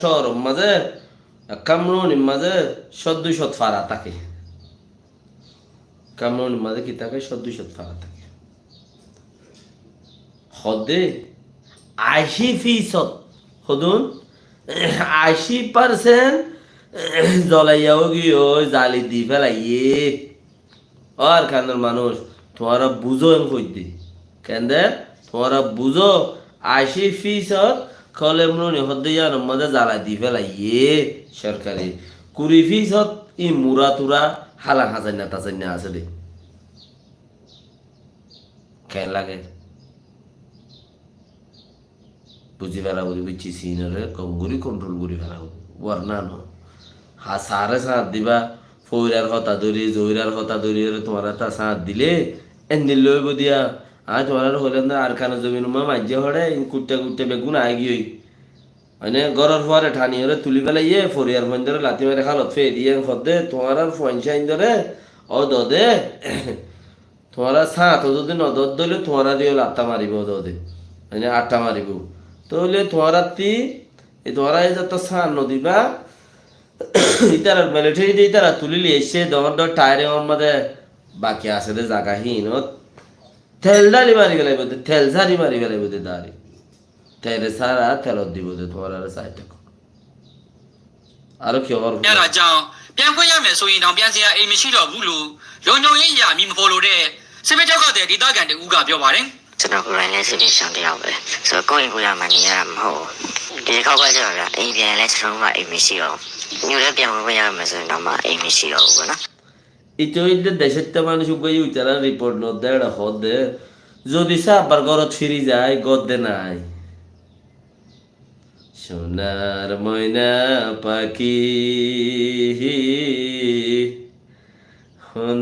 শহর মাঝে কামরুন মাঝে সদ্দুই শত ফারা থাকে কামরুন মাঝে কি থাকে সদ্দুই শত ফারা থাকে হদে 80% হদুন 80% জ্বলাইয়াও গিয়ে জালি দি ফেলাইয়ে আর খানের মানুষ তোমারা বুঝো এম কইতে কেন্দে তোমারা বুঝো 80% কলে মনে হদ্দে ইয়ার মধ্যে জ্বালা দি ফেলাইয়ে সরকারি 20% ই মুরা তুরা হালা হাজাইনা তাজাইনা আছে দে কেন লাগে বুঝি ফেলা বুঝি বুঝছি সিনরে কমগুড়ি কন্ট্রোল করি ফেলা ওর না ন হা সারে সাথ দিবা ফৌরার কথা ধরি জহিরার কথা ধরি তোমার তা সাথ দিলে এনে লইব দিয়া আর তোমার হলেন না আর খানা জমিন মা মাঝে হড়ে কুটে কুটে বেগুন আই গিয়ে মানে গরর পরে ঠানি হলে তুলি পেলে ইয়ে ফরিয়ার ফোন ধরে লাতি মেরে খালত ফে দিয়ে ফদে তোমার আর ফোন সাইন ধরে ও দদে তোমার সাত যদি নদর দিলে তোমার দিয়ে লাত্তা মারিব দদে মানে আটটা মারিব তাহলে তোমার তি তোমার এই যত সান নদীবা ইতারা মিলিটারি দিয়ে তারা তুলিলি এসে দর দর টায়ারে আমার মধ্যে বাকি আছে দে জায়গাহীন তেল ডালি মারি গেলাই বোধ তেল ঝাড়ি মারি গেলাই বোধ দাঁড়ি তেলে সারা তেলত দিব দে তোমার আর সাইড আরো কি আবার အဲ့ဒါကြောင့်ပြန်ခွင့်ရမယ်ဆိုရင်တော့ပြန်စရာအိမ်မရှိတော့ဘူးလို့လုံခြုံရေးအရာမြင်မပေါ်လို့တဲ့စစ်ဘေးကြောက်ကတဲ့ဒေသခံတူကပြောပါတယ် ကျွန်တော်ကိုယ်တိုင်လည်းစစ်ပြီးရှောင်တယောက်ပဲဆိုတော့ကိုယ့်ရင်ကိုယ်ရမှနေရတာမဟုတ်ဘူးဒီတစ်ခေါက်ကကျတော့ဗျအိမ်ပြန်လဲကျွန်တော်မှအိမ်မရှိတော့ညလည်းပြန်ဝင်ရမယ်ဆိုရင်တော့မှအိမ်မရှိတော့ဘူးပေါ့နော် ইতিমধ্যে দেশের তে মানুষ উপায় উচারা রিপোর্ট নদে এটা হদে যদি সাবার ঘরত ফিরি যায় গদে নাই সোনার ময়না পাখি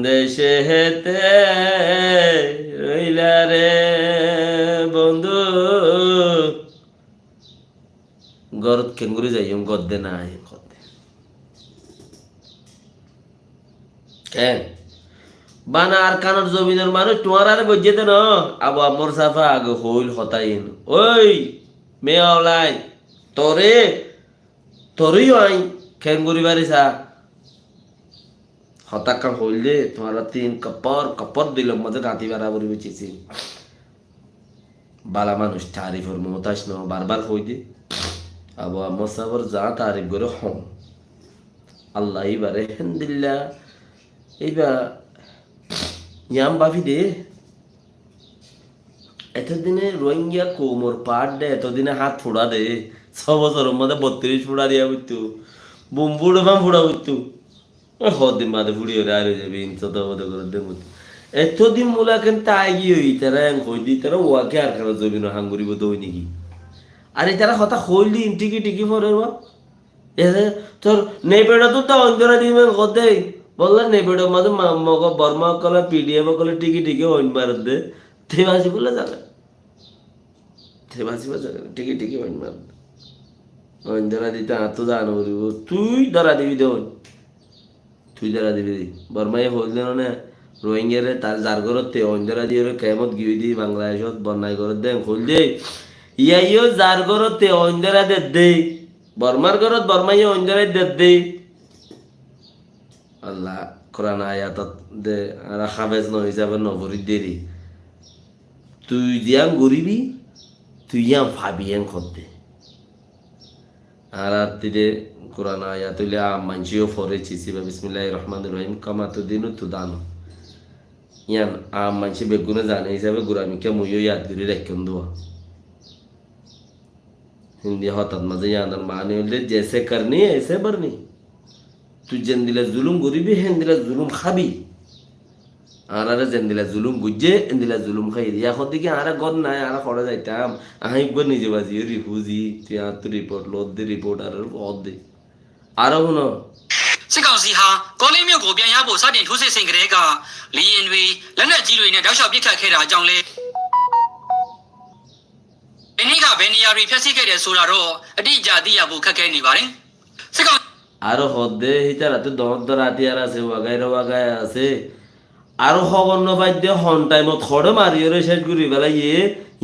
দেশে হেতে রইলা রে বন্ধু গরত কেঙ্গুরি যাই গদে নাই বানা আর কানোর জমিনের মানুষ তোমার আরে বইজে দেন আবু আমর সাফা আগে হইল হতাইন ওই মেয়ে অলাই তোরে তোরই আই খেঙ্গুরি বাড়িসা হতাক্কা হইল দে তোমার তিন কপর দিল মধ্যে গাঁতি বাড়া বলি বুঝেছি বালা মানুষ তারিফর মমতাস ন বারবার হই দে আবু আমর সাফার যা তারিফ করে হম আল্লাহ এবারে হেন্দিল্লা এইবার ইয়াম বাফি দে এতদিনে রোহিঙ্গা কোমর পাট দে এতদিনে হাত ফোড়া দে 6 বছরের মধ্যে 32 ফোড়া দিয়া বুঝতো বুম ফুড়ে ফাম ফোড়া বুঝতো হদিন মাঝে ফুড়িয়ে আর হয়ে যাবে ইনসত মতো করে দে বুঝতো এতদিন মূলা কেন তাই গিয়ে তারা কই দি তারা ওয়াকে আর কারো জমিন হাঙ্গুরিব দই নাকি আরে তারা কথা হইলি টিকি টিকি পরে তোর নেই পেড়া তো তা অন্তরা দিবেন কতে বললেন নেই পেড়া মাঝে মগ বর্মা কলে পিডিএফ কলে টিকি টিকি ওইন মার দে থেবাসি বলে যাবে থেবাসি বলে যাবে টিকি টিকি ওইন মার ওইন ধরা দিতে আর তো জানো তুই ধরা দিবি দেন তুই ধরা দিবি বর্মাই হইল না রোহিঙ্গারে তার যার ঘরতে ওইন ধরা দিয়ে কেমত গিয়ে দি বাংলাদেশত বন্যায় করে দেন খুল দে ইয়াইও যার ঘরতে ওইন ধরা দে বর্মার ঘরত বর্মাই ওইন ধরা দে আল্লাহ কোরআন আয়াতত দে আর হাফেজ ন হিসাবে নবরি দেরি তুই দিয়াম গরিবি তুই ইয়াম ভাবিয়াম করতে আর তিরে কোরআন আয়াত হইলে মানসিও ফরেছি সিবা বিসমিল্লাহির রহমানির রহিম কামা তুদিনু তুদানু ইয়ান মানসি বেগুনে জানে হিসাবে গুরামিকে মুইও ইয়াদ করি রাখুন দোয়া হিন্দি হঠাৎ মাঝে ইয়ানার মানে হইলে জেসে করনি এসে বরনি তুই যেন দিলে জুলুম করিবি হেন দিলে জুলুম খাবি আর যেন দিলে জুলুম গুজে এন দিলে জুলুম খাই এখন দিকে আর গদ নাই আর খড়ে যাইতাম আহি গো নিজে বাজি রিফুজি তুই আর তো রিপোর্ট লোদ দে রিপোর্ট আর অদ দে আরো শুনো စစ်ကောင်စီဟာကောလင်းမြို့ကိုပြန်ရဖို့စတင်ထိုးစစ်ဆင်ကြတဲ့ကလီရင်တွေလက်နက်ကြီးတွေနဲ့တောက်လျှောက်ပစ်ခတ်ခဲ့တာကြောင့်လေဒီနေ့ကဘယ်နေရာတွေဖျက်ဆီးခဲ့တယ်ဆိုတာတော့အတိအကျသိရဖို့ခက်ခဲနေပါတယ်စစ်ကောင် আরো হদে হিতারাতে দর রাতিয়ার আছে ওয়াগায় আছে আরো খবর নপাই দিয়ে হন টাইমত খড়ে মারিয়ে শেষ করি বেলা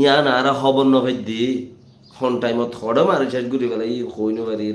ইয়ান আর খবর নপাই দি হন টাইমত থড়ে মারি শেষ ঘুরি বেলা ই কইনো পারি